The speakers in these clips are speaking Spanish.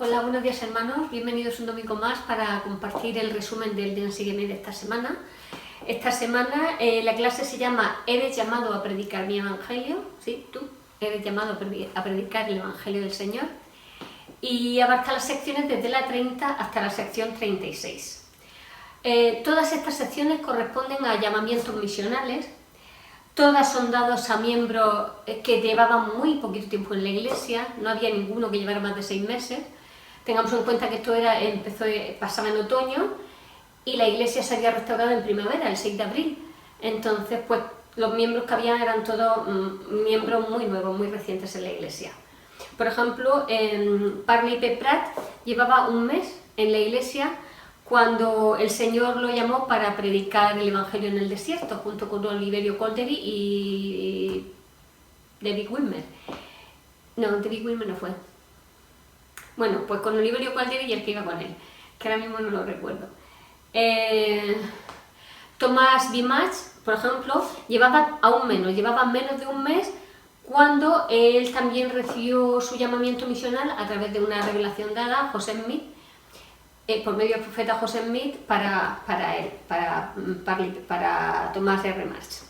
Hola, buenos días hermanos, bienvenidos un domingo más para compartir el resumen del Día Sígueme de esta semana. Esta semana la clase se llama ¿Eres llamado a predicar mi evangelio? Sí, tú eres llamado a predicar el evangelio del Señor. Y abarca las secciones desde la 30 hasta la sección 36. Todas estas secciones corresponden a llamamientos misionales. Todas son dados a miembros que llevaban muy poquito tiempo en la iglesia, no había ninguno que llevara más de 6 meses. Tengamos en cuenta que esto pasaba en otoño y la iglesia se había restaurado en primavera, el 6 de abril. Entonces, pues los miembros que había eran todos miembros muy nuevos, muy recientes en la iglesia. Por ejemplo, Parley P. Pratt llevaba un mes en la iglesia cuando el Señor lo llamó para predicar el Evangelio en el desierto, junto con Oliverio Coldery y David Wilmer. No, David Wilmer no fue. Bueno, pues con Oliverio Coldery y el que iba con él, que ahora mismo no lo recuerdo. Thomas B. Match, por ejemplo, llevaba menos de un mes cuando él también recibió su llamamiento misional a través de una revelación dada a Joseph Smith, por medio del profeta Joseph Smith para Thomas R. March.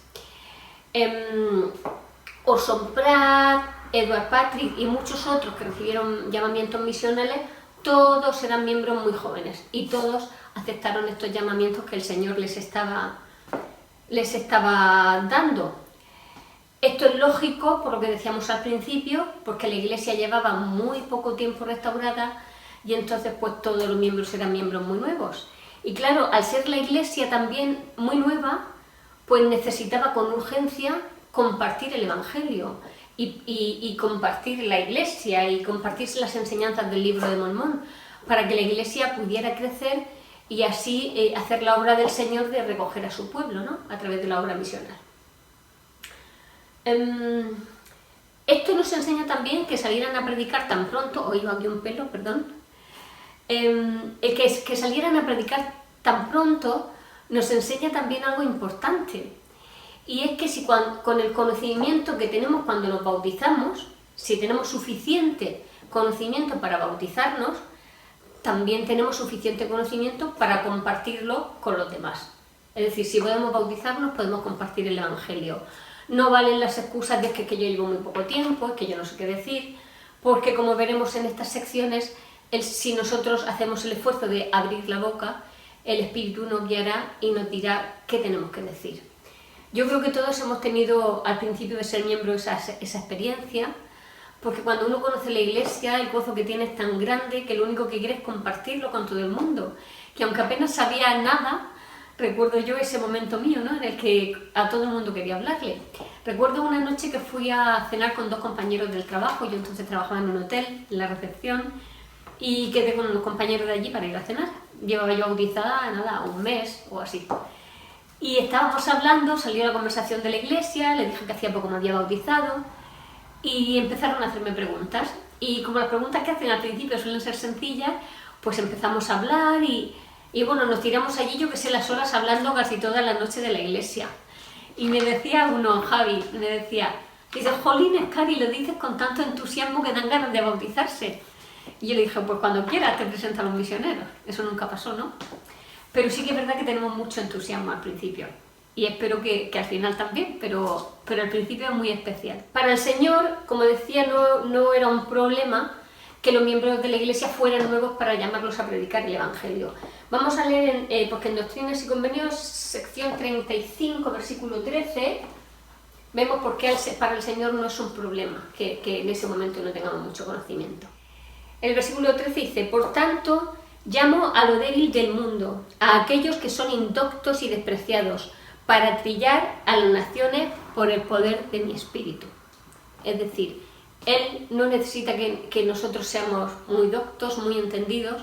Orson Pratt, Edward Patrick y muchos otros que recibieron llamamientos misionales, todos eran miembros muy jóvenes y todos aceptaron estos llamamientos que el Señor les estaba dando. Esto es lógico, por lo que decíamos al principio, porque la iglesia llevaba muy poco tiempo restaurada y entonces pues todos los miembros eran miembros muy nuevos. Y claro, al ser la iglesia también muy nueva, pues necesitaba con urgencia compartir el Evangelio y compartir la iglesia y compartirse las enseñanzas del libro de Mormón para que la iglesia pudiera crecer y así hacer la obra del Señor de recoger a su pueblo, ¿no? A través de la obra misional. Esto nos enseña también que salieran a predicar tan pronto, oigo aquí un pelo, perdón, que salieran a predicar tan pronto nos enseña también algo importante. Y es que si con el conocimiento que tenemos cuando nos bautizamos, si tenemos suficiente conocimiento para bautizarnos, también tenemos suficiente conocimiento para compartirlo con los demás. Es decir, si podemos bautizarnos, podemos compartir el Evangelio. No valen las excusas de que yo llevo muy poco tiempo, es que yo no sé qué decir, porque como veremos en estas secciones, si nosotros hacemos el esfuerzo de abrir la boca, el Espíritu nos guiará y nos dirá qué tenemos que decir. Yo creo que todos hemos tenido al principio de ser miembro esa experiencia, porque cuando uno conoce la iglesia, el gozo que tiene es tan grande que lo único que quiere es compartirlo con todo el mundo. Que aunque apenas sabía nada, recuerdo yo ese momento mío, ¿no? En el que a todo el mundo quería hablarle. Recuerdo una noche que fui a cenar con 2 compañeros del trabajo, yo entonces trabajaba en un hotel, en la recepción, y quedé con unos compañeros de allí para ir a cenar. Llevaba yo bautizada, un mes o así. Y estábamos hablando, salió la conversación de la iglesia, le dije que hacía poco me había bautizado y empezaron a hacerme preguntas. Y como las preguntas que hacen al principio suelen ser sencillas, pues empezamos a hablar y bueno, nos tiramos allí, yo que sé, las horas hablando casi toda la noche de la iglesia. Y me decía uno, Javi, dice, jolines, Cari, lo dices con tanto entusiasmo que dan ganas de bautizarse. Y yo le dije, pues cuando quieras te presento a los misioneros. Eso nunca pasó, ¿no? Pero sí que es verdad que tenemos mucho entusiasmo al principio. Y espero que al final también, pero al principio es muy especial. Para el Señor, como decía, no era un problema que los miembros de la iglesia fueran nuevos para llamarlos a predicar el Evangelio. Vamos a leer, porque en Doctrinas y Convenios, sección 35, versículo 13, vemos por qué para el Señor no es un problema que en ese momento no tengamos mucho conocimiento. El versículo 13 dice, por tanto, llamo a lo débil del mundo, a aquellos que son indoctos y despreciados, para trillar a las naciones por el poder de mi espíritu. Es decir, Él no necesita que nosotros seamos muy doctos, muy entendidos,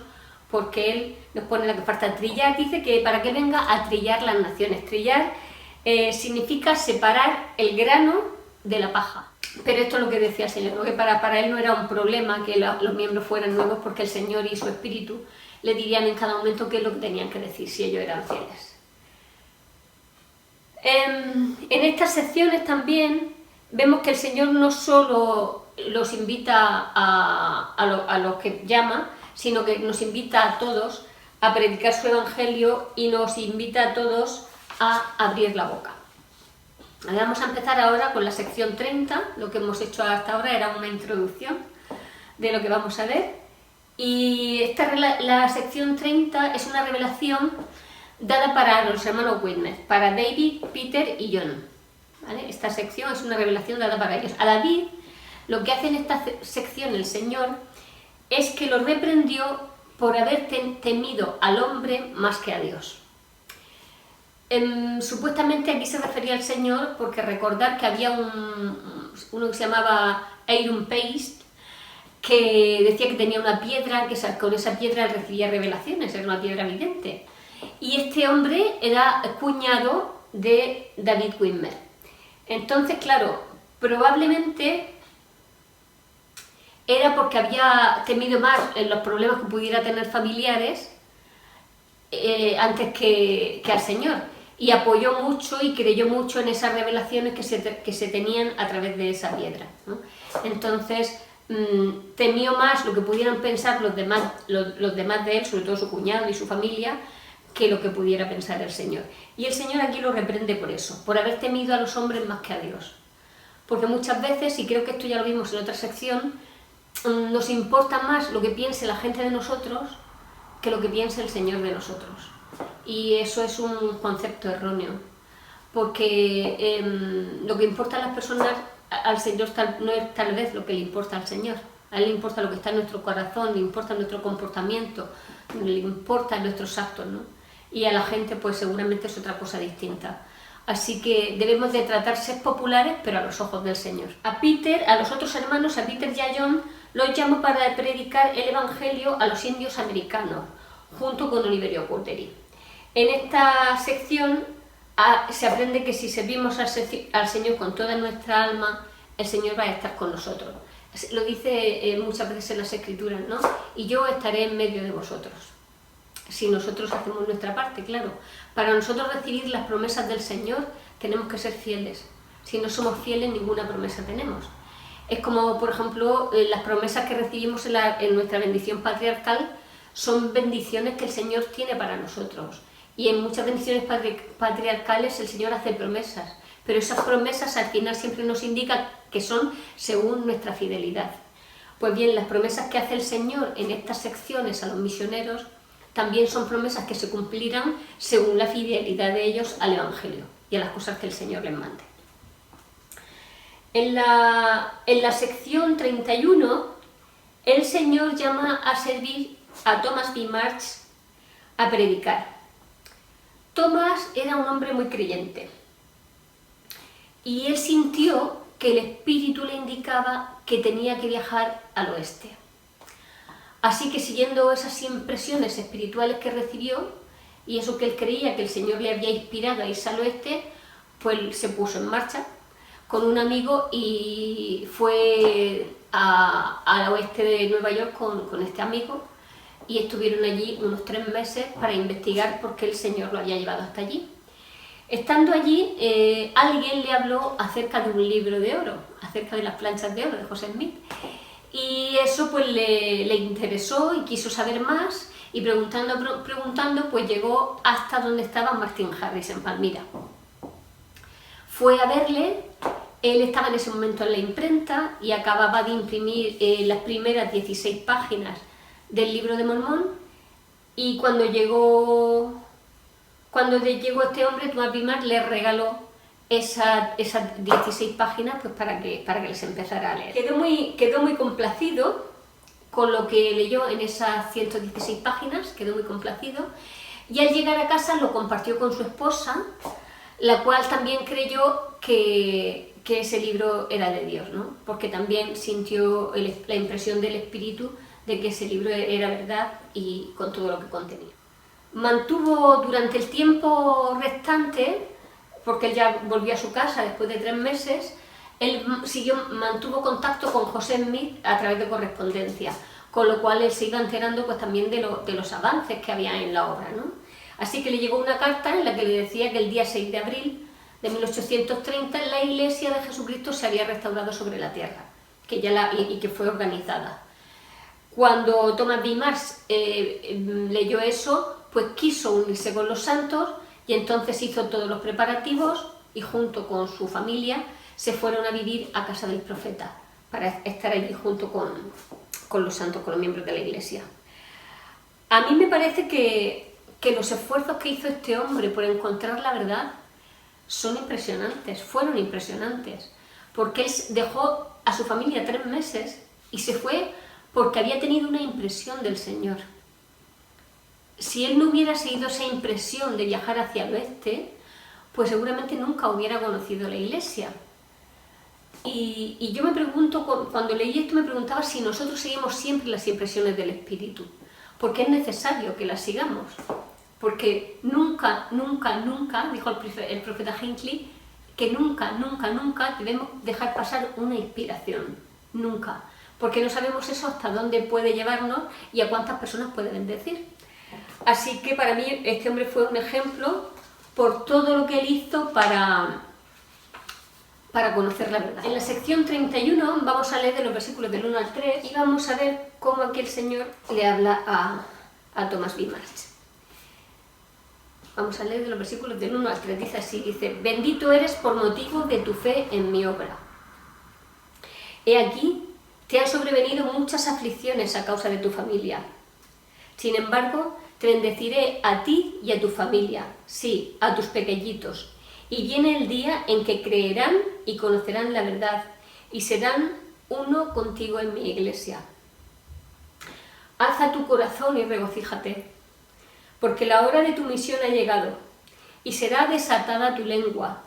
porque Él nos pone la que falta. Trillar dice que para que venga a trillar las naciones. Trillar significa separar el grano de la paja. Pero esto es lo que decía el Señor, que para Él no era un problema que los miembros fueran nuevos, porque el Señor y su espíritu le dirían en cada momento qué es lo que tenían que decir si ellos eran fieles. En estas secciones también vemos que el Señor no solo los invita a los que llama, sino que nos invita a todos a predicar su evangelio y nos invita a todos a abrir la boca. Vamos a empezar ahora con la sección 30, lo que hemos hecho hasta ahora era una introducción de lo que vamos a ver, y la sección 30 es una revelación dada para los hermanos Witness, para David, Peter y John. ¿Vale? Esta sección es una revelación dada para ellos. A David, lo que hace en esta sección el Señor es que lo reprendió por haber temido al hombre más que a Dios. Supuestamente aquí se refería al Señor porque recordar que había uno que se llamaba Aaron Pace, que decía que tenía una piedra, que con esa piedra él recibía revelaciones, era una piedra vidente. Y este hombre era cuñado de David Whitmer. Entonces, claro, probablemente era porque había temido más en los problemas que pudiera tener familiares antes que al Señor. Y apoyó mucho y creyó mucho en esas revelaciones que se tenían a través de esa piedra, ¿no? Entonces, temió más lo que pudieran pensar los demás de él, sobre todo su cuñado y su familia, que lo que pudiera pensar el Señor. Y el Señor aquí lo reprende por eso, por haber temido a los hombres más que a Dios. Porque muchas veces, y creo que esto ya lo vimos en otra sección, nos importa más lo que piense la gente de nosotros que lo que piense el Señor de nosotros. Y eso es un concepto erróneo, porque lo que importa a las personas, al Señor no es tal vez lo que le importa al Señor. A Él le importa lo que está en nuestro corazón, le importa nuestro comportamiento, le importa nuestros actos, ¿no? Y a la gente pues seguramente es otra cosa distinta. Así que debemos de tratar de ser populares, pero a los ojos del Señor. A Peter, a los otros hermanos, a Peter y a John, los llamo para predicar el Evangelio a los indios americanos, junto con Oliverio Cowdery. En esta sección se aprende que si servimos al Señor con toda nuestra alma, el Señor va a estar con nosotros. Lo dice muchas veces en las Escrituras, ¿no? Y yo estaré en medio de vosotros. Si nosotros hacemos nuestra parte, claro. Para nosotros recibir las promesas del Señor tenemos que ser fieles. Si no somos fieles, ninguna promesa tenemos. Es como, por ejemplo, las promesas que recibimos en nuestra bendición patriarcal son bendiciones que el Señor tiene para nosotros. Y en muchas bendiciones patriarcales el Señor hace promesas, pero esas promesas al final siempre nos indican que son según nuestra fidelidad. Pues bien, las promesas que hace el Señor en estas secciones a los misioneros también son promesas que se cumplirán según la fidelidad de ellos al Evangelio y a las cosas que el Señor les mande. En la sección 31, el Señor llama a servir a Thomas B. Marsh a predicar. Thomas era un hombre muy creyente y él sintió que el Espíritu le indicaba que tenía que viajar al oeste. Así que siguiendo esas impresiones espirituales que recibió y eso que él creía que el Señor le había inspirado a irse al oeste, pues se puso en marcha con un amigo y fue al oeste de Nueva York con este amigo. Y estuvieron allí unos 3 meses para investigar por qué el Señor lo había llevado hasta allí. Estando allí, alguien le habló acerca de un libro de oro, acerca de las planchas de oro de José Smith. Y eso pues le interesó y quiso saber más, y preguntando pues llegó hasta donde estaba Martin Harris, en Palmira. Fue a verle, él estaba en ese momento en la imprenta y acababa de imprimir las primeras 16 páginas del libro de Mormón, y cuando llegó este hombre, Thomas B. Marsh le regaló esas 16 páginas pues para que les empezara a leer. Quedó muy complacido con lo que leyó en esas 116 páginas, quedó muy complacido, y al llegar a casa lo compartió con su esposa, la cual también creyó que ese libro era de Dios, ¿no? Porque también sintió la impresión del Espíritu de que ese libro era verdad y con todo lo que contenía. Mantuvo durante el tiempo restante, porque él ya volvió a su casa después de 3 meses, él mantuvo contacto con José Smith a través de correspondencia, con lo cual él se iba enterando pues también de los avances que había en la obra, ¿no? Así que le llegó una carta en la que le decía que el día 6 de abril de 1830 la Iglesia de Jesucristo se había restaurado sobre la tierra, y que fue organizada. Cuando Thomas Dimas leyó eso, pues quiso unirse con los santos y entonces hizo todos los preparativos y junto con su familia se fueron a vivir a casa del profeta para estar allí junto con los santos, con los miembros de la iglesia. A mí me parece que los esfuerzos que hizo este hombre por encontrar la verdad son impresionantes, fueron impresionantes, porque él dejó a su familia 3 meses y se fue porque había tenido una impresión del Señor. Si él no hubiera seguido esa impresión de viajar hacia el oeste, pues seguramente nunca hubiera conocido la iglesia. Y yo me pregunto, cuando leí esto me preguntaba si nosotros seguimos siempre las impresiones del Espíritu, porque es necesario que las sigamos, porque nunca, dijo el profeta Hinckley, que nunca debemos dejar pasar una inspiración, nunca, porque no sabemos eso hasta dónde puede llevarnos y a cuántas personas puede bendecir. Así que para mí este hombre fue un ejemplo por todo lo que él hizo para conocer la verdad. En la sección 31 vamos a leer de los versículos del 1 al 3 y vamos a ver cómo aquí el Señor le habla a Thomas Dimas. Vamos a leer de los versículos del 1 al 3, dice así, dice: bendito eres por motivo de tu fe en mi obra. He aquí, te han sobrevenido muchas aflicciones a causa de tu familia. Sin embargo, te bendeciré a ti y a tu familia, sí, a tus pequeñitos. Y viene el día en que creerán y conocerán la verdad, y serán uno contigo en mi iglesia. Alza tu corazón y regocíjate, porque la hora de tu misión ha llegado, y será desatada tu lengua,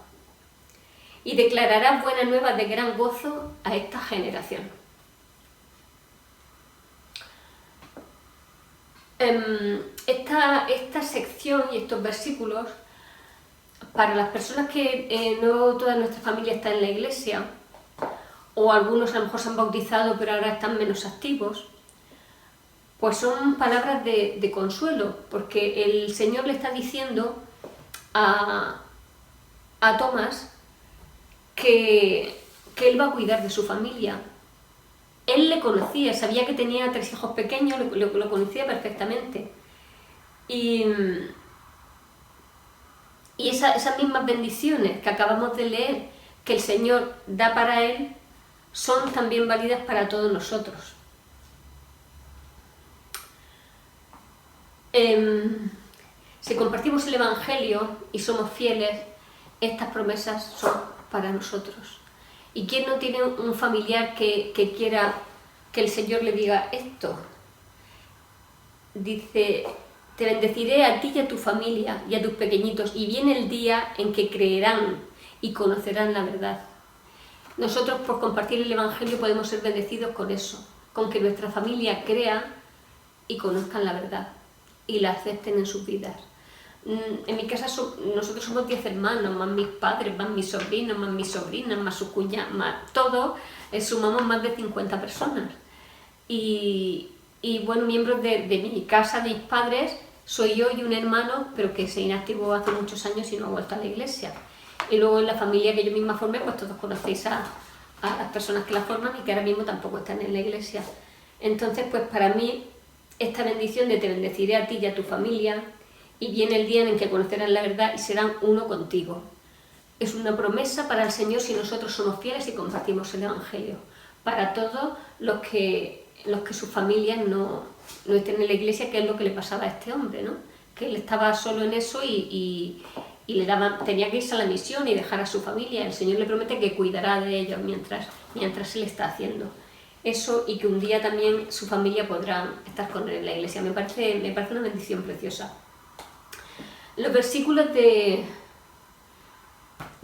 y declararás buenas nuevas de gran gozo a esta generación. Esta sección y estos versículos, para las personas que no toda nuestra familia está en la iglesia, o algunos a lo mejor se han bautizado pero ahora están menos activos, pues son palabras de consuelo, porque el Señor le está diciendo a Tomás que Él va a cuidar de su familia. Él le conocía, sabía que tenía 3 hijos pequeños, lo conocía perfectamente. Y esas mismas bendiciones que acabamos de leer, que el Señor da para él, son también válidas para todos nosotros. Si compartimos el Evangelio y somos fieles, estas promesas son para nosotros. ¿Y quién no tiene un familiar que quiera que el Señor le diga esto? Dice: te bendeciré a ti y a tu familia y a tus pequeñitos, y viene el día en que creerán y conocerán la verdad. Nosotros, por compartir el Evangelio, podemos ser bendecidos con eso, con que nuestra familia crea y conozcan la verdad y la acepten en sus vidas. En mi casa nosotros somos 10 hermanos, más mis padres, más mis sobrinos, más mis sobrinas, más sus cuñadas, más todo, sumamos más de 50 personas. Y bueno, miembros de mi casa, de mis padres, soy yo y un hermano, pero que se inactivó hace muchos años y no ha vuelto a la iglesia. Y luego en la familia que yo misma formé, pues todos conocéis a las personas que la forman y que ahora mismo tampoco están en la iglesia. Entonces, pues para mí, esta bendición de te bendeciré a ti y a tu familia, y viene el día en que conocerán la verdad y serán uno contigo. Es una promesa para el Señor si nosotros somos fieles y compartimos el Evangelio. Para todos los que sus familias no estén en la iglesia, que es lo que le pasaba a este hombre, ¿no? Que él estaba solo en eso y tenía que irse a la misión y dejar a su familia. El Señor le promete que cuidará de ellos mientras él está haciendo eso, y que un día también su familia podrá estar con él en la iglesia. Me parece una bendición preciosa. Los versículos del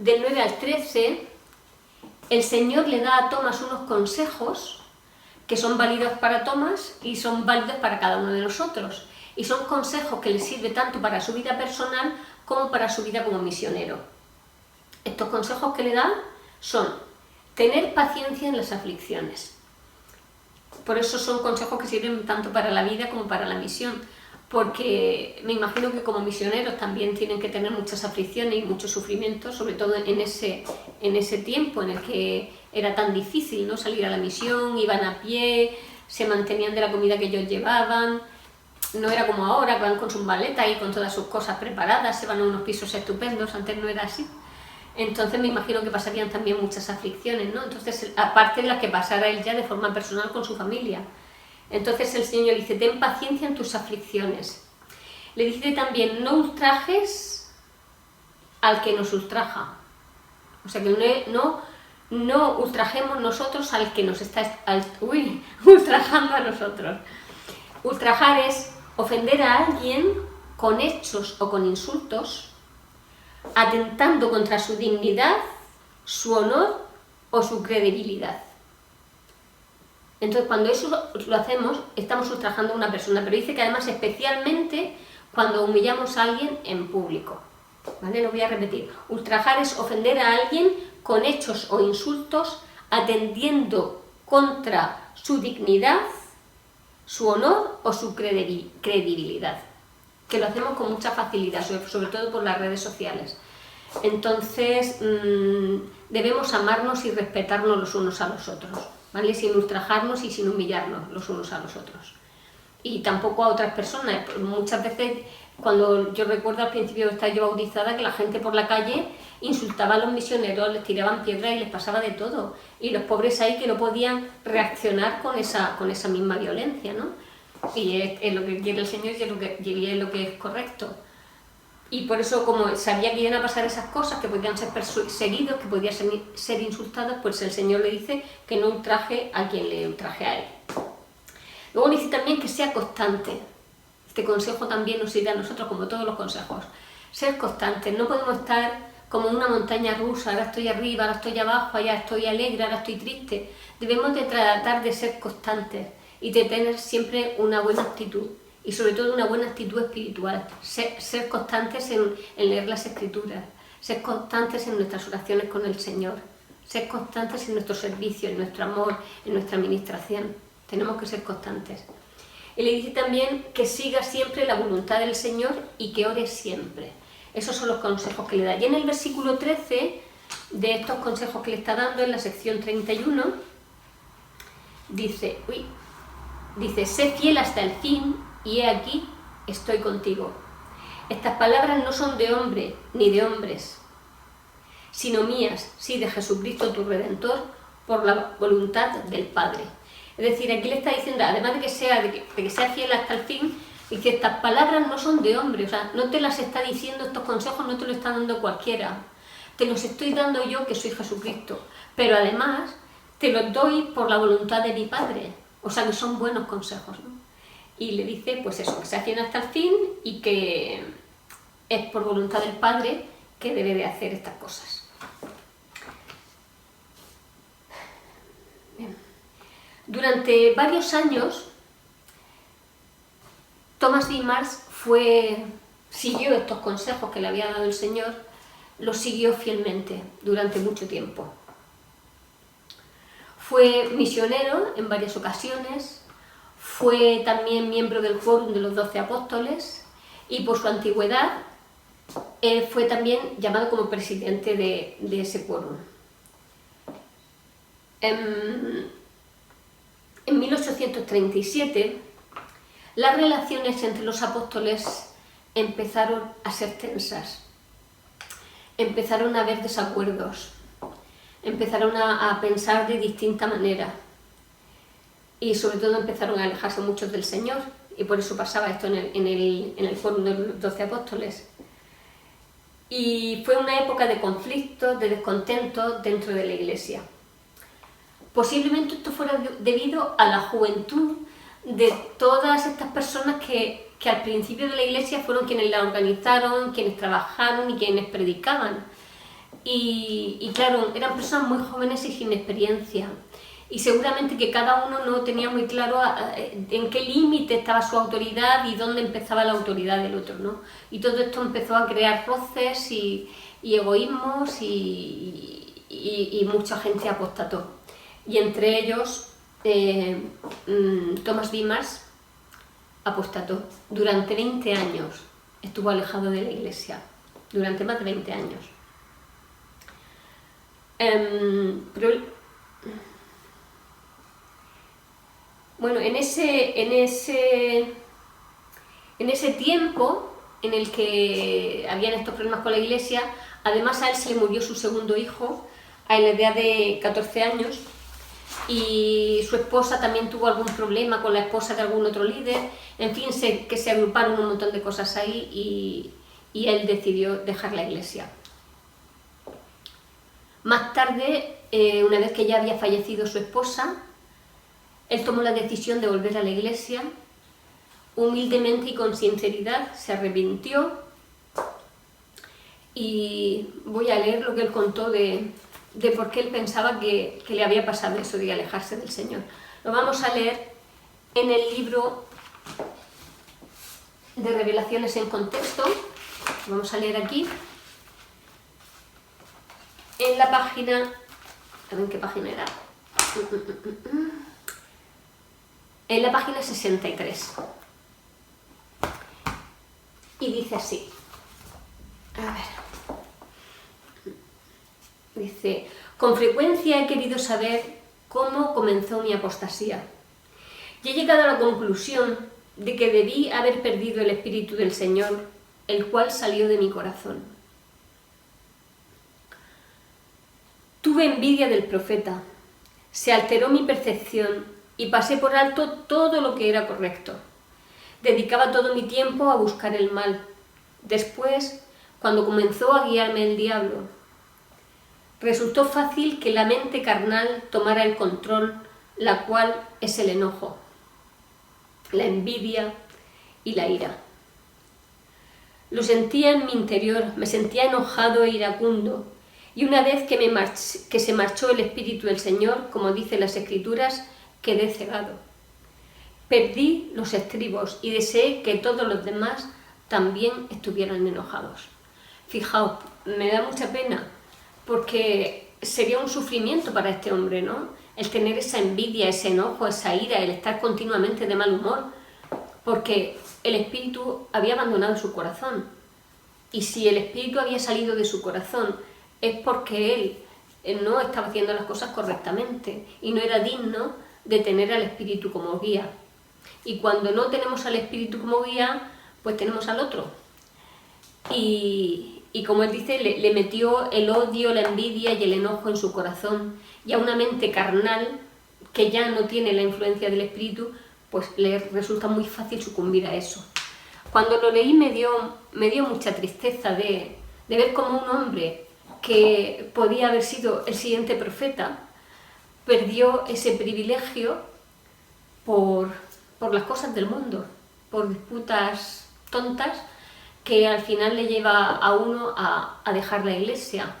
9 al 13, el Señor le da a Tomás unos consejos que son válidos para Tomás y son válidos para cada uno de nosotros. Y son consejos que le sirven tanto para su vida personal como para su vida como misionero. Estos consejos que le da son tener paciencia en las aflicciones. Por eso son consejos que sirven tanto para la vida como para la misión, porque me imagino que como misioneros también tienen que tener muchas aflicciones y mucho sufrimiento, sobre todo en ese tiempo en el que era tan difícil, ¿no? Salir a la misión, iban a pie, se mantenían de la comida que ellos llevaban. No era como ahora, que van con sus maletas y con todas sus cosas preparadas, se van a unos pisos estupendos, antes no era así. Entonces me imagino que pasarían también muchas aflicciones, ¿no? Entonces, aparte de las que pasara él ya de forma personal con su familia. Entonces el Señor le dice, ten paciencia en tus aflicciones. Le dice también, no ultrajes al que nos ultraja. O sea, que no ultrajemos nosotros al que nos está ultrajando a nosotros. Ultrajar es ofender a alguien con hechos o con insultos, atentando contra su dignidad, su honor o su credibilidad. Entonces, cuando eso lo hacemos, estamos ultrajando a una persona, pero dice que además especialmente cuando humillamos a alguien en público. ¿Vale? Lo voy a repetir. Ultrajar es ofender a alguien con hechos o insultos, atendiendo contra su dignidad, su honor o su credibilidad. Que lo hacemos con mucha facilidad, sobre todo por las redes sociales. Entonces, debemos amarnos y respetarnos los unos a los otros, ¿vale? Sin ultrajarnos y sin humillarnos los unos a los otros. Y tampoco a otras personas. Muchas veces, cuando yo recuerdo al principio de estar yo bautizada, que la gente por la calle insultaba a los misioneros, les tiraban piedras y les pasaba de todo. Y los pobres ahí que no podían reaccionar con esa misma violencia, ¿no? Y es lo que quiere el Señor y es lo que es correcto. Y por eso, como sabía que iban a pasar esas cosas, que podían ser perseguidos, que podían ser insultados, pues el Señor le dice que no ultraje a quien le ultraje a él. Luego le dice también que sea constante. Este consejo también nos sirve a nosotros, como todos los consejos. Ser constantes. No podemos estar como una montaña rusa, ahora estoy arriba, ahora estoy abajo, allá estoy alegre, ahora estoy triste. Debemos de tratar de ser constantes y de tener siempre una buena actitud. Y sobre todo una buena actitud espiritual, ser constantes en leer las Escrituras, ser constantes en nuestras oraciones con el Señor, ser constantes en nuestro servicio, en nuestro amor, en nuestra administración. Tenemos que ser constantes. Y le dice también que siga siempre la voluntad del Señor y que ore siempre. Esos son los consejos que le da. Y en el versículo 13 de estos consejos que le está dando, en la sección 31, dice, sé fiel hasta el fin, y he aquí, estoy contigo. Estas palabras no son de hombre ni de hombres, sino mías, sí, de Jesucristo tu Redentor, por la voluntad del Padre. Es decir, aquí le está diciendo, además de que sea fiel hasta el fin, y que estas palabras no son de hombre, o sea, no te las está diciendo, estos consejos no te los está dando cualquiera, te los estoy dando yo, que soy Jesucristo, pero además te los doy por la voluntad de mi Padre, o sea, que son buenos consejos, ¿no? Y le dice, pues eso, que sea fiel hasta el fin y que es por voluntad del Padre que debe de hacer estas cosas. Bien. Durante varios años, Thomas Dimas siguió estos consejos que le había dado el Señor, los siguió fielmente durante mucho tiempo. Fue misionero en varias ocasiones, fue también miembro del Quórum de los 12 Apóstoles y por su antigüedad fue también llamado como presidente de ese quórum. En 1837 las relaciones entre los apóstoles empezaron a ser tensas, empezaron a haber desacuerdos, empezaron a pensar de distinta manera. Y sobre todo empezaron a alejarse muchos del Señor, y por eso pasaba esto en el Fórum de los 12 Apóstoles. Y fue una época de conflicto, de descontento dentro de la Iglesia. Posiblemente esto fuera debido a la juventud de todas estas personas que al principio de la Iglesia fueron quienes la organizaron, quienes trabajaron y quienes predicaban. Y claro, eran personas muy jóvenes y sin experiencia. Y seguramente que cada uno no tenía muy claro en qué límite estaba su autoridad y dónde empezaba la autoridad del otro, ¿no? Y todo esto empezó a crear roces y egoísmos y mucha gente apostató. Y entre ellos, Thomas Dimas apostató. Durante 20 años estuvo alejado de la Iglesia, durante más de 20 años. Bueno, en ese tiempo en el que habían estos problemas con la Iglesia, además a él se le murió su segundo hijo a la edad de 14 años, y su esposa también tuvo algún problema con la esposa de algún otro líder. En fin, que se agruparon un montón de cosas ahí y él decidió dejar la Iglesia. Más tarde, una vez que ya había fallecido su esposa, él tomó la decisión de volver a la Iglesia. Humildemente y con sinceridad se arrepintió, y voy a leer lo que él contó de por qué él pensaba que le había pasado eso de alejarse del Señor. Lo vamos a leer en el libro de Revelaciones en Contexto. Vamos a leer aquí, en la página, a ver en qué página era, en la página 63. Y dice así, a ver, dice: con frecuencia he querido saber cómo comenzó mi apostasía, y he llegado a la conclusión de que debí haber perdido el Espíritu del Señor, el cual salió de mi corazón. Tuve envidia del profeta, se alteró mi percepción y pasé por alto todo lo que era correcto. Dedicaba todo mi tiempo a buscar el mal. Después, cuando comenzó a guiarme el diablo, resultó fácil que la mente carnal tomara el control, la cual es el enojo, la envidia y la ira. Lo sentía en mi interior, me sentía enojado e iracundo, y una vez que se marchó el Espíritu del Señor, como dicen las Escrituras, quedé cegado. Perdí los estribos y deseé que todos los demás también estuvieran enojados. Fijaos, me da mucha pena, porque sería un sufrimiento para este hombre, ¿no? El tener esa envidia, ese enojo, esa ira, el estar continuamente de mal humor, porque el Espíritu había abandonado su corazón. Y si el Espíritu había salido de su corazón, es porque él no estaba haciendo las cosas correctamente y no era digno de tener al Espíritu como guía. Y cuando no tenemos al Espíritu como guía, pues tenemos al otro. Y como él dice, le metió el odio, la envidia y el enojo en su corazón. Y a una mente carnal, que ya no tiene la influencia del Espíritu, pues le resulta muy fácil sucumbir a eso. Cuando lo leí me dio mucha tristeza de ver cómo un hombre que podía haber sido el siguiente profeta perdió ese privilegio por las cosas del mundo, por disputas tontas que al final le lleva a uno a dejar la Iglesia.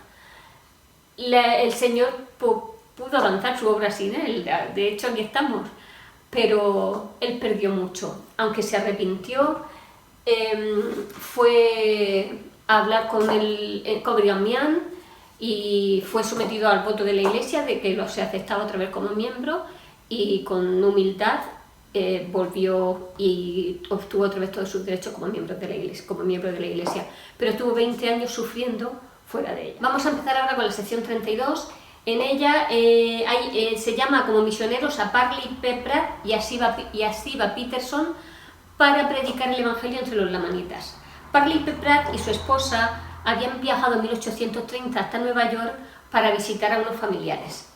El Señor pudo avanzar su obra sin él, de hecho aquí estamos, pero él perdió mucho. Aunque se arrepintió, fue a hablar con Brigham Young y fue sometido al voto de la Iglesia de que lo se aceptaba otra vez como miembro, y con humildad volvió y obtuvo otra vez todos sus derechos como miembro de la Iglesia, pero estuvo 20 años sufriendo fuera de ella. Vamos a empezar ahora con la sección 32. En ella se llama como misioneros a Parley P. Pratt y a Siva Peterson para predicar el Evangelio entre los lamanitas. Parley P. Pratt y su esposa habían viajado en 1830 hasta Nueva York para visitar a unos familiares.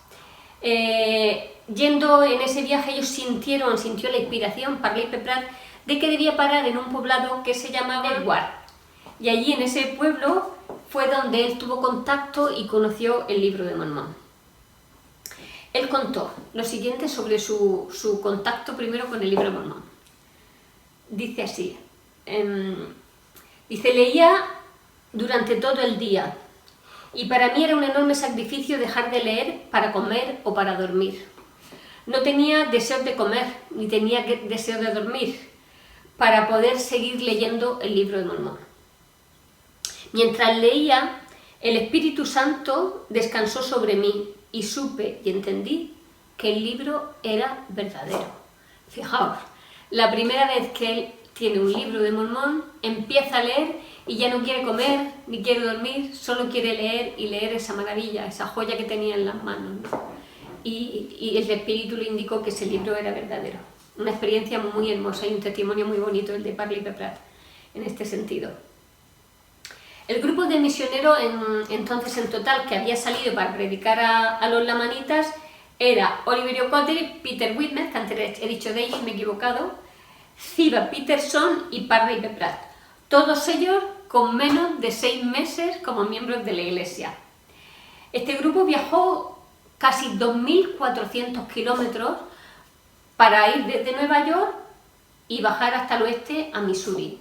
Yendo en ese viaje, ellos sintió la inspiración, Parley P. Pratt, de que debía parar en un poblado que se llamaba Edward. Y allí, en ese pueblo, fue donde él tuvo contacto y conoció el Libro de Mormón. Él contó lo siguiente sobre su contacto primero con el Libro de Mormón. Dice así, leía durante todo el día, y para mí era un enorme sacrificio dejar de leer para comer o para dormir. No tenía deseo de comer, ni tenía deseo de dormir, para poder seguir leyendo el Libro de Mormón. Mientras leía, el Espíritu Santo descansó sobre mí y supe y entendí que el libro era verdadero. Fijaos, la primera vez que él tiene un Libro de Mormón, empieza a leer y ya no quiere comer ni quiere dormir, solo quiere leer y leer esa maravilla, esa joya que tenía en las manos, ¿no? Y el Espíritu le indicó que ese libro era verdadero. una experiencia muy hermosa y un testimonio muy bonito el de Parley P. Pratt en este sentido. El grupo de misioneros entonces en total que había salido para predicar a los lamanitas era Oliverio Cowdery, Peter Whitmer, que antes he dicho de ellos, me he equivocado, Ziba Peterson y Parley P. Pratt, todos ellos con menos de 6 meses como miembros de la iglesia. Este grupo viajó casi 2.400 kilómetros para ir desde Nueva York y bajar hasta el oeste a Missouri.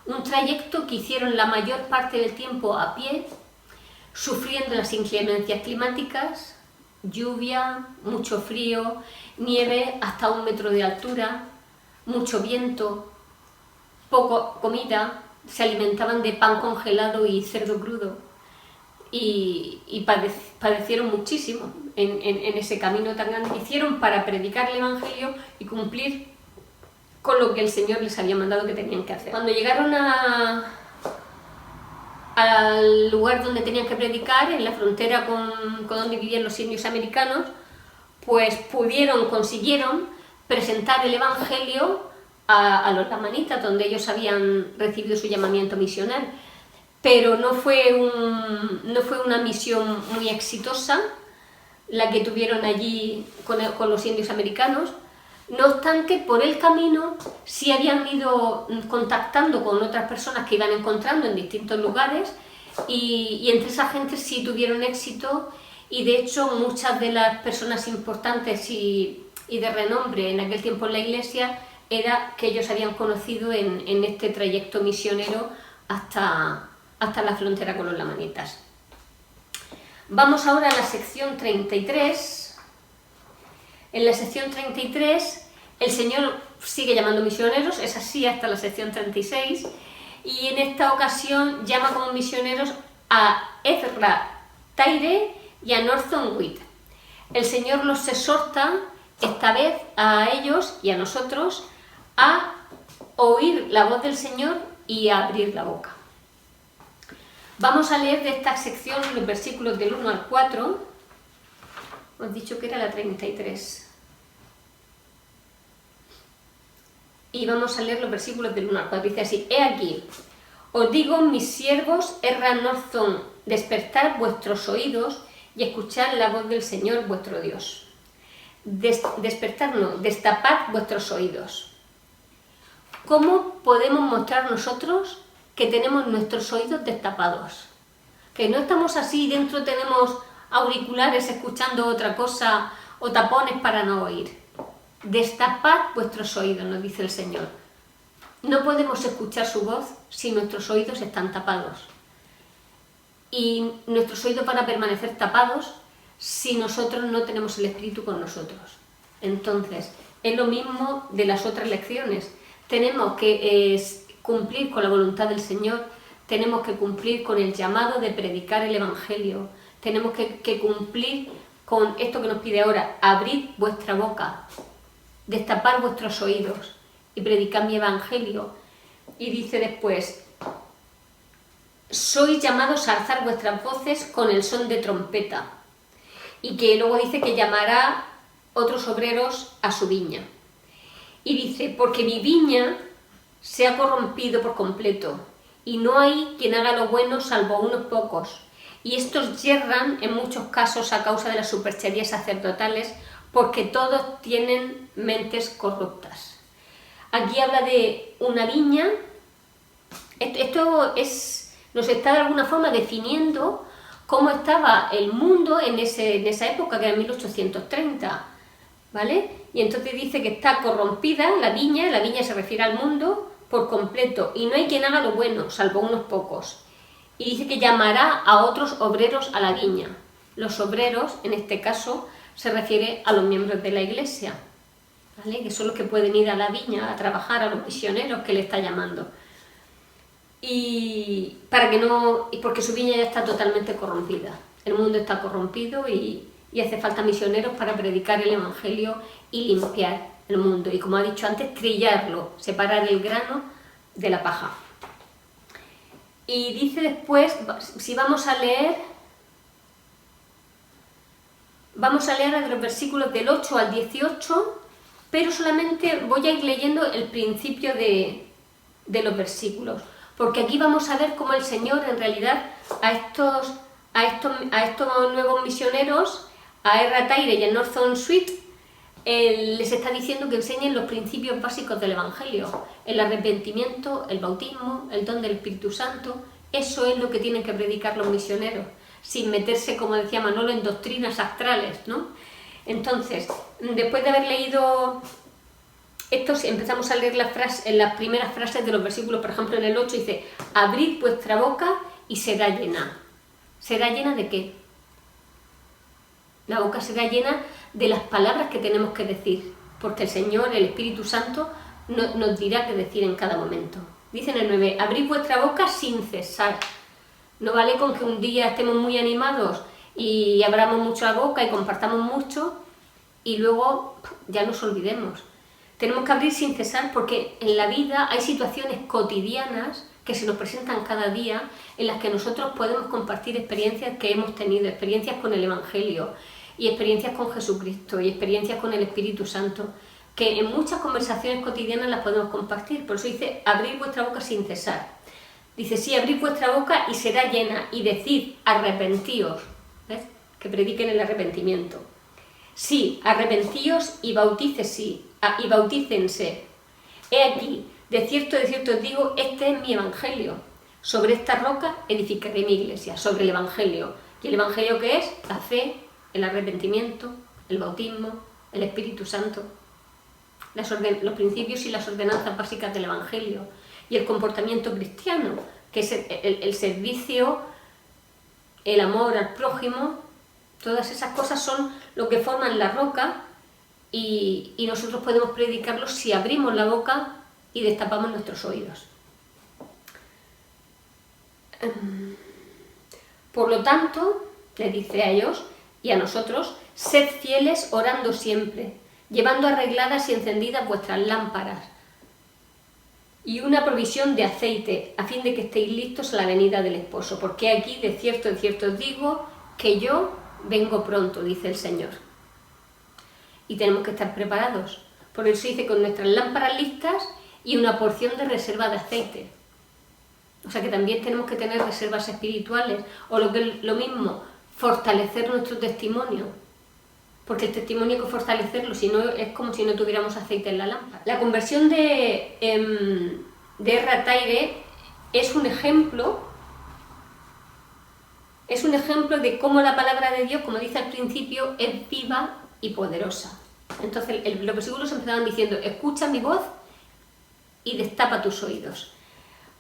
Un trayecto que hicieron la mayor parte del tiempo a pie, sufriendo las inclemencias climáticas, lluvia, mucho frío, nieve hasta 1 metro de altura, mucho viento, poca comida, se alimentaban de pan congelado y cerdo crudo y padecieron muchísimo en ese camino tan grande que hicieron para predicar el Evangelio y cumplir con lo que el Señor les había mandado que tenían que hacer. Cuando llegaron al lugar donde tenían que predicar, en la frontera con donde vivían los indios americanos, pues consiguieron presentar el Evangelio a los lamanitas, donde ellos habían recibido su llamamiento misional. Pero no fue una misión muy exitosa la que tuvieron allí con los indios americanos. No obstante, por el camino sí habían ido contactando con otras personas que iban encontrando en distintos lugares y entre esa gente sí tuvieron éxito y de hecho muchas de las personas importantes y de renombre en aquel tiempo en la iglesia era que ellos habían conocido en este trayecto misionero hasta la frontera con los lamanitas. Vamos ahora a la sección 33. En la sección 33 el Señor sigue llamando misioneros, es así hasta la sección 36, y en esta ocasión llama como misioneros a Ezra Tyre y a Norton Witt. El Señor los exhorta esta vez a ellos y a nosotros a oír la voz del Señor y a abrir la boca. Vamos a leer de esta sección los versículos del 1 al 4. Os he dicho que era la 33. Y vamos a leer los versículos del 1 al 4. Dice así: He aquí, os digo, mis siervos, Ezra Norton, despertad vuestros oídos y escuchad la voz del Señor vuestro Dios. Despertad, no, destapad vuestros oídos. ¿Cómo podemos mostrar nosotros que tenemos nuestros oídos destapados? Que no estamos así, dentro tenemos auriculares escuchando otra cosa o tapones para no oír. Destapad vuestros oídos, nos dice el Señor. No podemos escuchar su voz si nuestros oídos están tapados. Y nuestros oídos van a permanecer tapados si nosotros no tenemos el Espíritu con nosotros. Entonces, es lo mismo de las otras lecciones. Tenemos que cumplir con la voluntad del Señor, tenemos que cumplir con el llamado de predicar el Evangelio, tenemos que cumplir con esto que nos pide ahora: abrid vuestra boca, destapar vuestros oídos y predicar mi Evangelio. Y dice después: sois llamados a alzar vuestras voces con el son de trompeta. Y que luego dice que llamará otros obreros a su viña. Y dice: porque mi viña se ha corrompido por completo, y no hay quien haga lo bueno salvo unos pocos. Y estos yerran en muchos casos a causa de las supercherías sacerdotales, porque todos tienen mentes corruptas. Aquí habla de una viña. Esto nos está de alguna forma definiendo cómo estaba el mundo en esa época, que era 1830, ¿vale? Y entonces dice que está corrompida la viña se refiere al mundo por completo, y no hay quien haga lo bueno, salvo unos pocos. Y dice que llamará a otros obreros a la viña. Los obreros, en este caso, se refiere a los miembros de la iglesia, ¿vale? Que son los que pueden ir a la viña a trabajar, a los misioneros que le está llamando. Y porque su viña ya está totalmente corrompida. El mundo está corrompido y hace falta misioneros para predicar el Evangelio y limpiar el mundo. Y como ha dicho antes, trillarlo, separar el grano de la paja. Y dice después, si vamos a leer de los versículos del 8 al 18, pero solamente voy a ir leyendo el principio de los versículos, porque aquí vamos a ver cómo el Señor en realidad a estos nuevos misioneros, a R. Tyre y a Norton Sweet, les está diciendo que enseñen los principios básicos del Evangelio, el arrepentimiento, el bautismo, el don del Espíritu Santo. Eso es lo que tienen que predicar los misioneros, sin meterse, como decía Manolo, en doctrinas astrales, ¿no? Entonces, después de haber leído esto, empezamos a leer las primeras frases de los versículos. Por ejemplo, en el 8 dice: abrid vuestra boca y será llena. ¿Será llena de qué? La boca será llena de las palabras que tenemos que decir, porque el Señor, el Espíritu Santo, nos dirá qué decir en cada momento. Dice en el 9: abrid vuestra boca sin cesar. No vale con que un día estemos muy animados y abramos mucho la boca y compartamos mucho y luego ya nos olvidemos. Tenemos que abrir sin cesar, porque en la vida hay situaciones cotidianas que se nos presentan cada día, en las que nosotros podemos compartir experiencias que hemos tenido, experiencias con el Evangelio, y experiencias con Jesucristo, y experiencias con el Espíritu Santo, que en muchas conversaciones cotidianas las podemos compartir. Por eso dice: abrid vuestra boca sin cesar. Dice: sí, abrid vuestra boca y será llena, y decid: arrepentíos. ¿Ves? Que prediquen el arrepentimiento. Sí, arrepentíos y bautícense. He aquí, de cierto os digo, este es mi Evangelio. Sobre esta roca edificaré mi iglesia, sobre el Evangelio. ¿Y el Evangelio qué es? La fe, el arrepentimiento, el bautismo, el Espíritu Santo, los principios y las ordenanzas básicas del Evangelio, y el comportamiento cristiano, que es el servicio, el amor al prójimo. Todas esas cosas son lo que forman la roca, y nosotros podemos predicarlo si abrimos la boca y destapamos nuestros oídos. Por lo tanto, le dice a ellos y a nosotros: sed fieles orando siempre, llevando arregladas y encendidas vuestras lámparas, y una provisión de aceite, a fin de que estéis listos a la venida del esposo. Porque aquí, de cierto os digo, que yo vengo pronto, dice el Señor. Y tenemos que estar preparados. Por eso dice: con nuestras lámparas listas y una porción de reserva de aceite. O sea que también tenemos que tener reservas espirituales, o lo mismo, fortalecer nuestro testimonio, porque el testimonio hay que fortalecerlo, si no es como si no tuviéramos aceite en la lámpara. La conversión de R. Tyre es un ejemplo de cómo la palabra de Dios, como dice al principio, es viva y poderosa. Entonces los versículos empezaban diciendo: escucha mi voz y destapa tus oídos.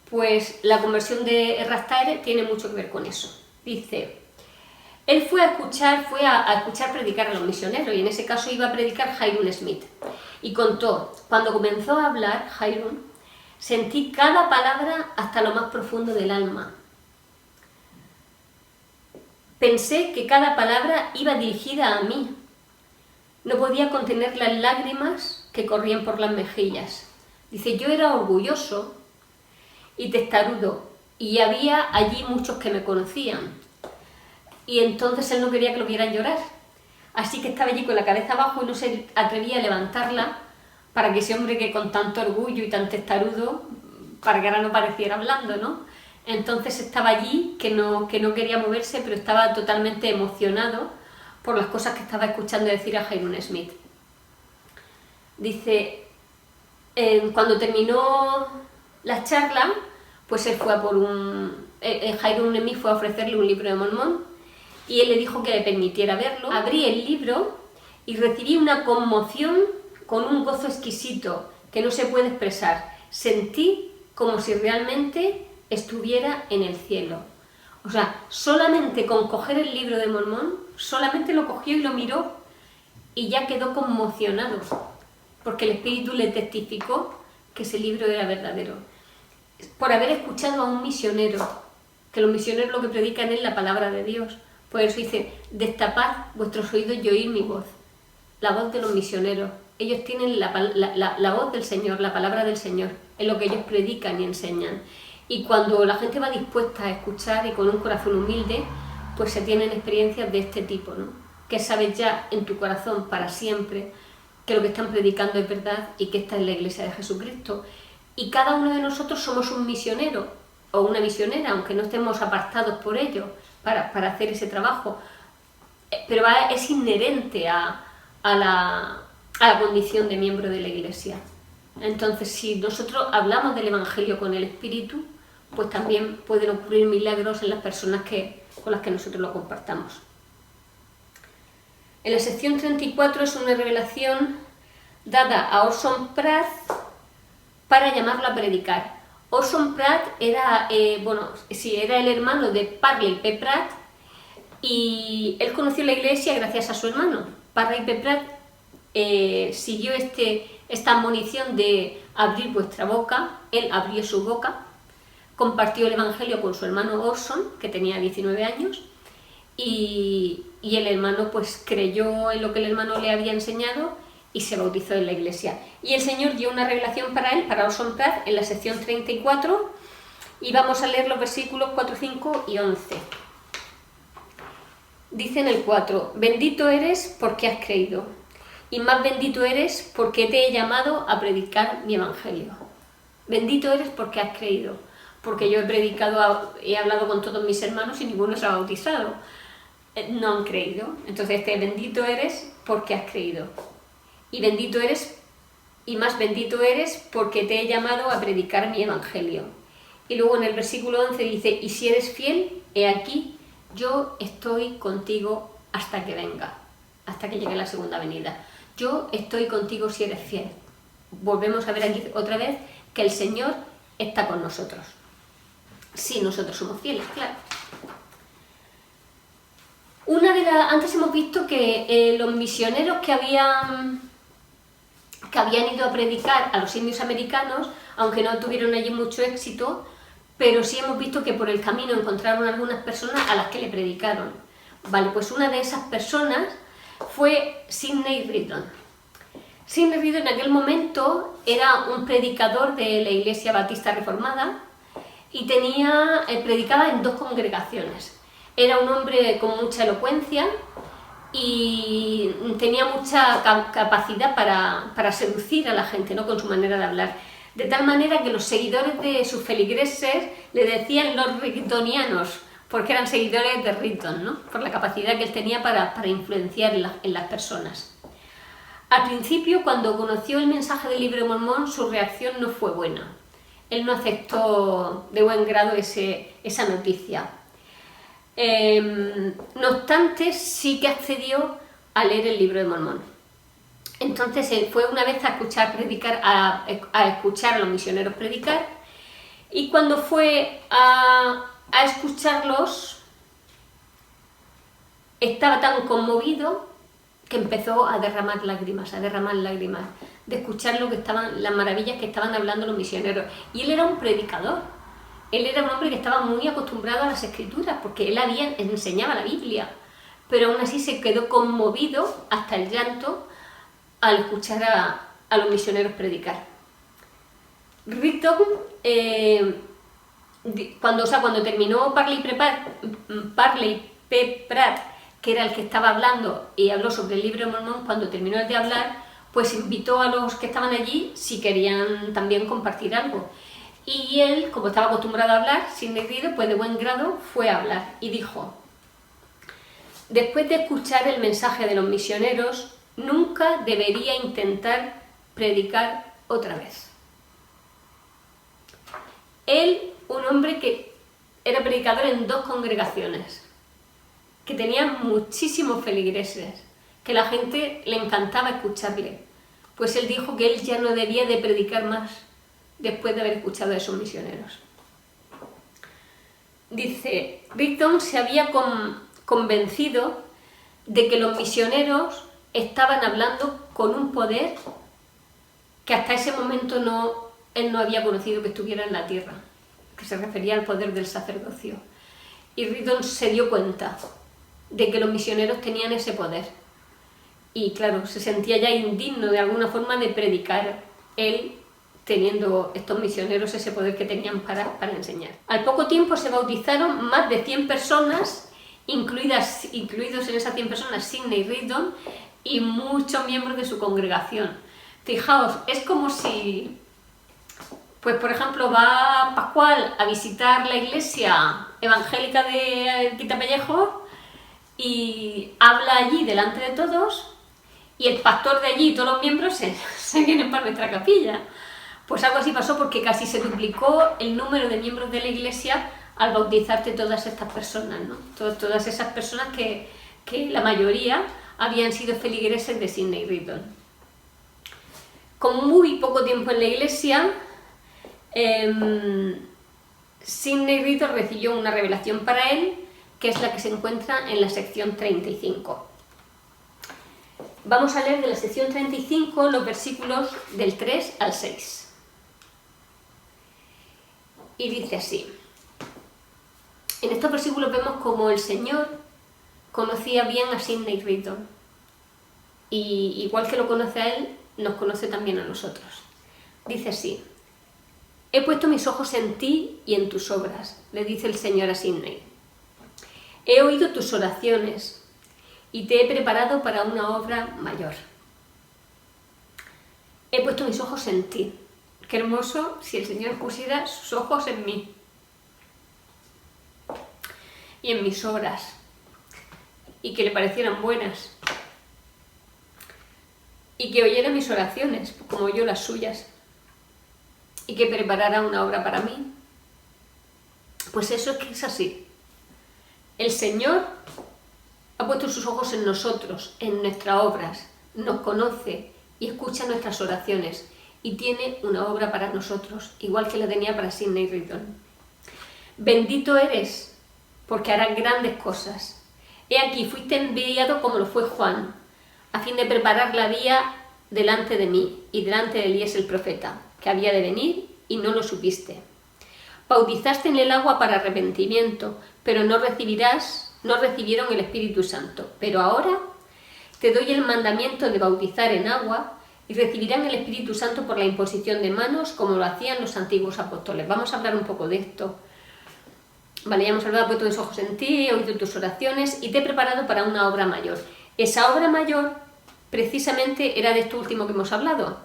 Pues la conversión de R. Tyre tiene mucho que ver con eso. Dice: él fue a escuchar predicar a los misioneros, y en ese caso iba a predicar Hyrum Smith. Y contó: cuando comenzó a hablar Hyrum, sentí cada palabra hasta lo más profundo del alma. Pensé que cada palabra iba dirigida a mí. No podía contener las lágrimas que corrían por las mejillas. Dice: yo era orgulloso y testarudo, y había allí muchos que me conocían. Y entonces él no quería que lo vieran llorar. Así que estaba allí con la cabeza abajo y no se atrevía a levantarla, para que ese hombre, que con tanto orgullo y tan testarudo, para que ahora no pareciera hablando, ¿no? Entonces estaba allí, que no quería moverse, pero estaba totalmente emocionado por las cosas que estaba escuchando decir a Hyrum Smith. Dice: cuando terminó la charla, pues él fue a por Hyrum Smith fue a ofrecerle un libro de Mormón, y él le dijo que le permitiera verlo. Abrí el libro y recibí una conmoción con un gozo exquisito que no se puede expresar. Sentí como si realmente estuviera en el cielo. O sea, solamente con coger el libro de Mormón, solamente lo cogió y lo miró, y ya quedó conmocionado, porque el Espíritu le testificó que ese libro era verdadero. Por haber escuchado a un misionero, que los misioneros lo que predican es la palabra de Dios. Por eso dice: destapad vuestros oídos y oíd mi voz, la voz de los misioneros. Ellos tienen la voz del Señor, la palabra del Señor, es lo que ellos predican y enseñan. Y cuando la gente va dispuesta a escuchar y con un corazón humilde, pues se tienen experiencias de este tipo, ¿no? Que sabes ya en tu corazón para siempre que lo que están predicando es verdad y que esta es la Iglesia de Jesucristo. Y cada uno de nosotros somos un misionero o una misionera, aunque no estemos apartados por ello para hacer ese trabajo, pero es inherente a la condición de miembro de la Iglesia. Entonces, si nosotros hablamos del Evangelio con el Espíritu, pues también pueden ocurrir milagros en las personas con las que nosotros lo compartamos. En la sección 34 es una revelación dada a Orson Pratt para llamarlo a predicar. Orson Pratt era el hermano de Parley P. Pratt, y él conoció la Iglesia gracias a su hermano. Parley P. Pratt siguió esta admonición de abrir vuestra boca. Él abrió su boca, compartió el Evangelio con su hermano Orson, que tenía 19 años, y el hermano pues creyó en lo que el hermano le había enseñado y se bautizó en la Iglesia. Y el Señor dio una revelación para él, para Orson Pratt, en la sección 34, y vamos a leer los versículos 4, 5 y 11. Dice en el 4: bendito eres porque has creído, y más bendito eres porque te he llamado a predicar mi Evangelio. Bendito eres porque has creído, porque yo he hablado con todos mis hermanos y ninguno se ha bautizado. No han creído. Entonces bendito eres porque has creído. Y bendito eres, y más bendito eres porque te he llamado a predicar mi Evangelio. Y luego en el versículo 11 dice: y si eres fiel, he aquí, yo estoy contigo hasta que venga, hasta que llegue la segunda venida. Yo estoy contigo si eres fiel. Volvemos a ver aquí otra vez que el Señor está con nosotros. Si nosotros somos fieles, claro. Antes hemos visto que los misioneros que habían ido a predicar a los indios americanos, aunque no tuvieron allí mucho éxito, pero sí hemos visto que por el camino encontraron algunas personas a las que le predicaron. Vale, pues una de esas personas fue Sidney Rigdon. Sidney Rigdon en aquel momento era un predicador de la Iglesia Batista Reformada y predicaba en 2 congregaciones. Era un hombre con mucha elocuencia y tenía mucha capacidad para seducir a la gente, ¿no?, con su manera de hablar. De tal manera que los seguidores de sus feligreses le decían los rigdonianos, porque eran seguidores de Rigdon, ¿no?, por la capacidad que él tenía para influenciar en las personas. Al principio, cuando conoció el mensaje del Libro de Mormón, su reacción no fue buena. Él no aceptó de buen grado esa noticia. No obstante, sí que accedió a leer el Libro de Mormón. Entonces él fue una vez a escuchar a los misioneros predicar, y cuando fue a escucharlos estaba tan conmovido que empezó a derramar lágrimas de escuchar las maravillas que estaban hablando los misioneros. Y él era un predicador. Él era un hombre que estaba muy acostumbrado a las Escrituras, porque él enseñaba la Biblia, pero aún así se quedó conmovido hasta el llanto al escuchar a los misioneros predicar. Rigdon, cuando terminó Parley P. Pratt, que era el que estaba hablando y habló sobre el Libro de Mormón, cuando terminó de hablar, pues invitó a los que estaban allí si querían también compartir algo. Y él, como estaba acostumbrado a hablar, sin negrido, pues de buen grado fue a hablar y dijo: después de escuchar el mensaje de los misioneros, nunca debería intentar predicar otra vez. Él, un hombre que era predicador en 2 congregaciones, que tenía muchísimos feligreses, que la gente le encantaba escucharle, pues él dijo que él ya no debía de predicar más después de haber escuchado a esos misioneros. Dice, Rigdon se había convencido de que los misioneros estaban hablando con un poder que hasta ese momento él no había conocido que estuviera en la tierra, que se refería al poder del sacerdocio. Y Rigdon se dio cuenta de que los misioneros tenían ese poder. Y claro, se sentía ya indigno de alguna forma de predicar, él teniendo estos misioneros ese poder que tenían para enseñar. Al poco tiempo se bautizaron más de 100 personas, incluidos en esas 100 personas Sidney Rigdon, y muchos miembros de su congregación. Fijaos, es como si, pues por ejemplo, va Pascual a visitar la iglesia evangélica de Quitapellejo y habla allí delante de todos, y el pastor de allí y todos los miembros se vienen para nuestra capilla. Pues algo así pasó, porque casi se duplicó el número de miembros de la iglesia al bautizarte todas estas personas, ¿no? Todas esas personas que la mayoría habían sido feligreses de Sidney Rigdon. Con muy poco tiempo en la iglesia, Sidney Rigdon recibió una revelación para él, que es la que se encuentra en la sección 35. Vamos a leer de la sección 35 los versículos del 3 al 6. Y dice así: en estos versículos vemos cómo el Señor conocía bien a Sidney Rigdon, y igual que lo conoce a él, nos conoce también a nosotros. Dice así: he puesto mis ojos en ti y en tus obras, le dice el Señor a Sidney. He oído tus oraciones y te he preparado para una obra mayor. He puesto mis ojos en ti. Qué hermoso si el Señor pusiera sus ojos en mí y en mis obras, y que le parecieran buenas, y que oyera mis oraciones como yo las suyas, y que preparara una obra para mí. Pues eso es que es así. El Señor ha puesto sus ojos en nosotros, en nuestras obras, nos conoce y escucha nuestras oraciones, y tiene una obra para nosotros, igual que la tenía para Sidney Rigdon. Bendito eres, porque harás grandes cosas. He aquí, fuiste enviado como lo fue Juan, a fin de preparar la vía delante de mí y delante de Elías el profeta, que había de venir, y no lo supiste. Bautizaste en el agua para arrepentimiento, pero no recibieron el Espíritu Santo. Pero ahora te doy el mandamiento de bautizar en agua, y recibirán el Espíritu Santo por la imposición de manos, como lo hacían los antiguos apóstoles. Vamos a hablar un poco de esto. Vale, ya hemos hablado, he puesto mis ojos en ti, he oído tus oraciones y te he preparado para una obra mayor. Esa obra mayor, precisamente, era de esto último que hemos hablado,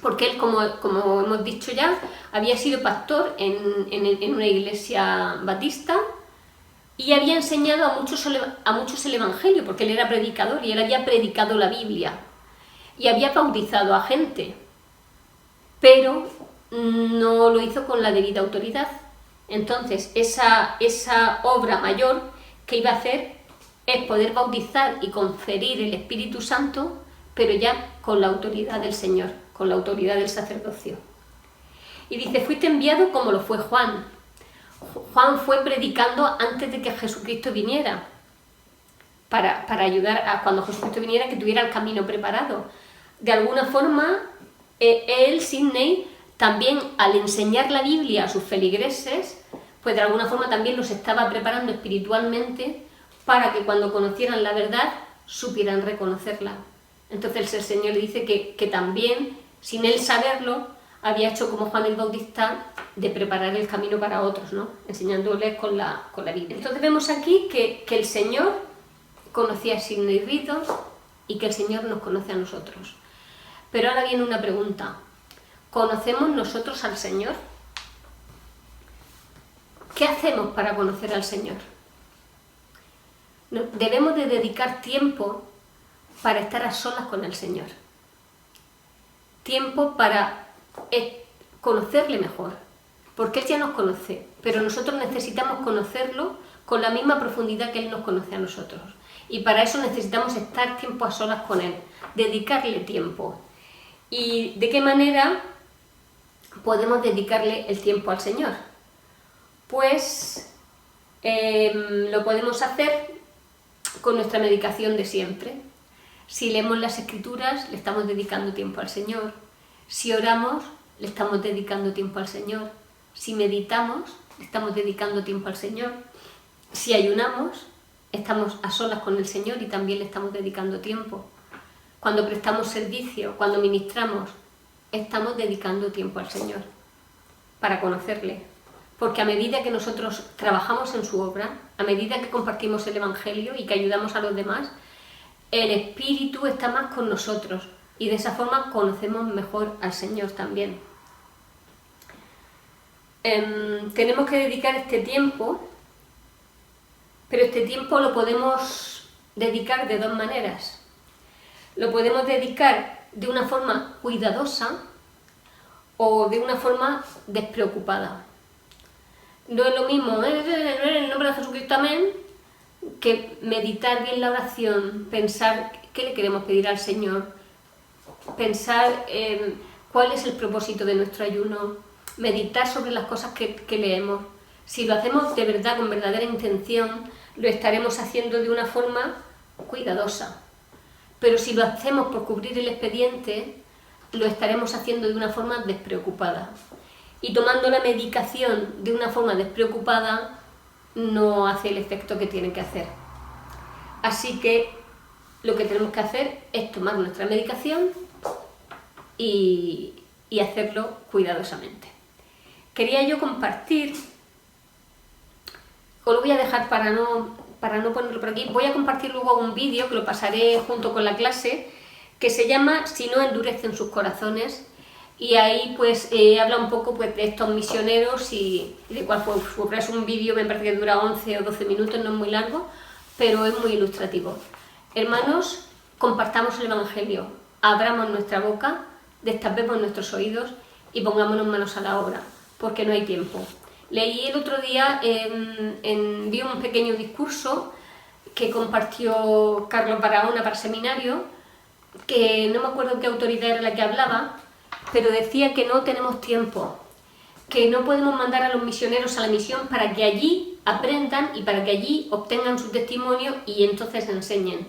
porque él, como hemos dicho ya, había sido pastor en una iglesia batista, y había enseñado a muchos el Evangelio, porque él era predicador y él había predicado la Biblia. Y había bautizado a gente, pero no lo hizo con la debida autoridad. Entonces, esa obra mayor que iba a hacer es poder bautizar y conferir el Espíritu Santo, pero ya con la autoridad del Señor, con la autoridad del sacerdocio. Y dice, fuiste enviado como lo fue Juan. Juan fue predicando antes de que Jesucristo viniera, para ayudar a cuando Jesucristo viniera, que tuviera el camino preparado. De alguna forma, él, Sidney, también al enseñar la Biblia a sus feligreses, pues de alguna forma también los estaba preparando espiritualmente para que cuando conocieran la verdad supieran reconocerla. Entonces el Señor le dice que también, sin él saberlo, había hecho como Juan el Bautista de preparar el camino para otros, ¿no? Enseñándoles con la Biblia. Entonces vemos aquí que el Señor conocía a Sidney Rigdon y que el Señor nos conoce a nosotros. Pero ahora viene una pregunta. ¿Conocemos nosotros al Señor? ¿Qué hacemos para conocer al Señor? Debemos de dedicar tiempo para estar a solas con el Señor. Tiempo para conocerle mejor. Porque Él ya nos conoce, pero nosotros necesitamos conocerlo con la misma profundidad que Él nos conoce a nosotros. Y para eso necesitamos estar tiempo a solas con Él, dedicarle tiempo. ¿Y de qué manera podemos dedicarle el tiempo al Señor? Pues lo podemos hacer con nuestra medicación de siempre. Si leemos las Escrituras, le estamos dedicando tiempo al Señor. Si oramos, le estamos dedicando tiempo al Señor. Si meditamos, le estamos dedicando tiempo al Señor. Si ayunamos, estamos a solas con el Señor y también le estamos dedicando tiempo. Cuando prestamos servicio, cuando ministramos, estamos dedicando tiempo al Señor para conocerle. Porque a medida que nosotros trabajamos en su obra, a medida que compartimos el Evangelio y que ayudamos a los demás, el Espíritu está más con nosotros y de esa forma conocemos mejor al Señor también. Tenemos que dedicar este tiempo, pero este tiempo lo podemos dedicar de dos maneras. Lo podemos dedicar de una forma cuidadosa o de una forma despreocupada. No es lo mismo, en el nombre de Jesucristo, amén, que meditar bien la oración, pensar qué le queremos pedir al Señor, pensar cuál es el propósito de nuestro ayuno, meditar sobre las cosas que leemos. Si lo hacemos de verdad, con verdadera intención, lo estaremos haciendo de una forma cuidadosa. Pero si lo hacemos por cubrir el expediente, lo estaremos haciendo de una forma despreocupada. Y tomando la medicación de una forma despreocupada, no hace el efecto que tiene que hacer. Así que lo que tenemos que hacer es tomar nuestra medicación y hacerlo cuidadosamente. Quería yo compartir, os lo voy a dejar para no ponerlo por aquí, voy a compartir luego un vídeo que lo pasaré junto con la clase, que se llama Si no endurecen sus corazones, y ahí pues habla un poco pues, de estos misioneros y de cuál fue su obra. Es un vídeo, me parece que dura 11 o 12 minutos, no es muy largo, pero es muy ilustrativo. Hermanos, compartamos el Evangelio, abramos nuestra boca, destapemos nuestros oídos y pongámonos manos a la obra, porque no hay tiempo. Leí el otro día, vi un pequeño discurso que compartió Carlos Barahona para seminario, que no me acuerdo qué autoridad era la que hablaba, pero decía que no tenemos tiempo, que no podemos mandar a los misioneros a la misión para que allí aprendan y para que allí obtengan su testimonio y entonces enseñen,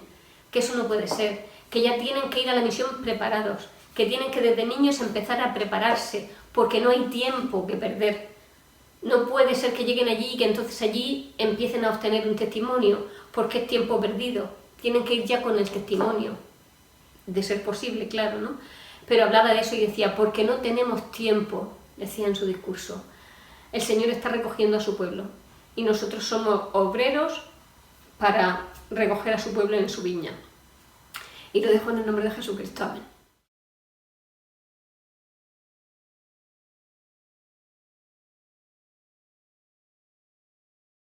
que eso no puede ser, que ya tienen que ir a la misión preparados, que tienen que desde niños empezar a prepararse, porque no hay tiempo que perder. No puede ser que lleguen allí y que entonces allí empiecen a obtener un testimonio, porque es tiempo perdido. Tienen que ir ya con el testimonio, de ser posible, claro, ¿no? Pero hablaba de eso y decía, porque no tenemos tiempo, decía en su discurso. El Señor está recogiendo a su pueblo y nosotros somos obreros para recoger a su pueblo en su viña. Y lo dejo en el nombre de Jesucristo. Amén.